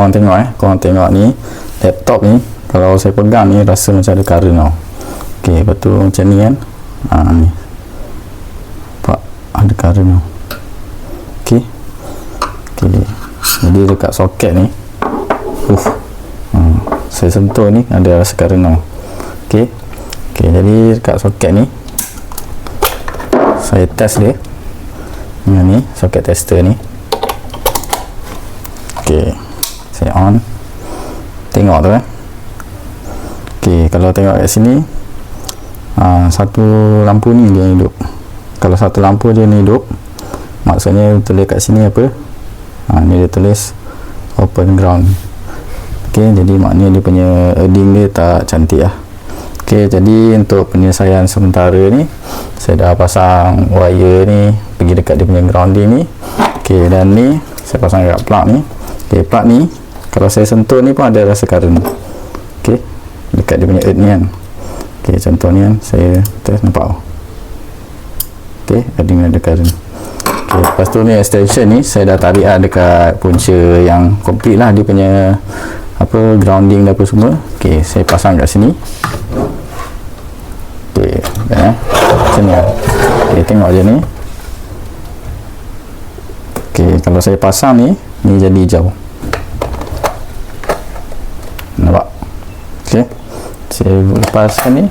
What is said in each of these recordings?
Korang tengok ni laptop ni, kalau saya pegang ni rasa macam ada current tau. Okey, lepas tu macam ni kan. Ni nampak ada current tau. Okey, jadi dekat soket ni saya sentuh ni ada rasa current tau. Okey, jadi dekat soket ni saya test dia dengan ni soket tester ni. Okey, saya on, tengok tu kan. Okey, kalau tengok kat sini satu lampu ni dia hidup. Kalau satu lampu je ni hidup, maksudnya tulis kat sini apa, ni dia tulis open ground. Okey, jadi maknanya dia punya earding dia tak cantik lah. Okey, jadi untuk penyelesaian sementara ni saya dah pasang wire ni pergi dekat dia punya grounding ni. Okey, dan ni saya pasang dekat plug ni. Okey, plug ni kalau saya sentuh ni pun ada rasa current. Okey, dekat dia punya earth ni kan. Okey, contoh ni kan saya test, nampak. Okey, ada current. Okey, lepas tu ni extension ni saya dah tarik lah dekat punca yang complete lah dia punya apa grounding dan apa semua. Okey, saya pasang kat sini. Okey, macam ni lah. Okey, tengok je ni. Okey, kalau saya pasang ni jadi hijau. Nampak? Okey, saya lepaskan ni.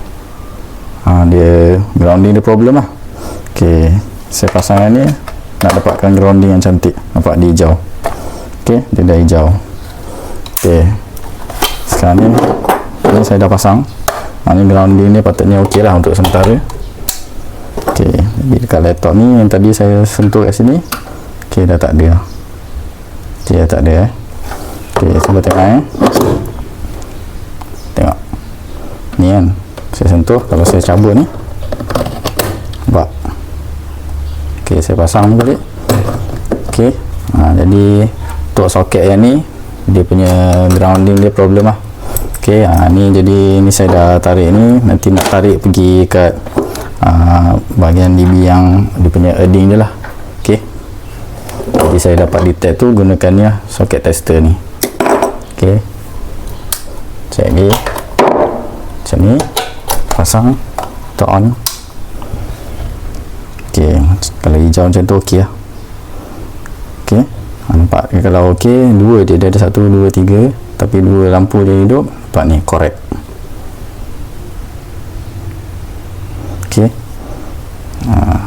Dia grounding dia problem lah. Okey, saya pasang ni nak dapatkan grounding yang cantik. Nampak dia hijau. Okey, dia dah hijau. Okey, sekarang ni saya dah pasang. Ni grounding ni patutnya okey lah untuk sementara. Okey, jadi dekat laptop ni yang tadi saya sentuh kat sini, okey, dah tak ada. Okey, dah tak ada. Okey, cuba tengok tengok ni kan, saya sentuh. Kalau saya cabut ni, nampak. Okey, saya pasang balik. Okey, jadi untuk soket yang ni dia punya grounding dia problem lah. Okey, ni jadi ni saya dah tarik ni, nanti nak tarik pergi kat bahagian DB yang dia punya earding dia lah. Okey, jadi saya dapat detect tu gunakan ni lah, soket tester ni. Okey, check ni macam ni, pasang, turn on. Okey, kalau hijau macam tu okey lah. Okey, nampak kalau okey, dua je, dia ada 1, 2, 3, tapi dua lampu dia hidup. Nampak ni, correct. Okey,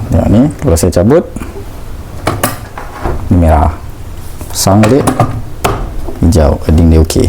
tengok ni, kalau saya cabut ni merah, pasang balik hijau, earding dia okey.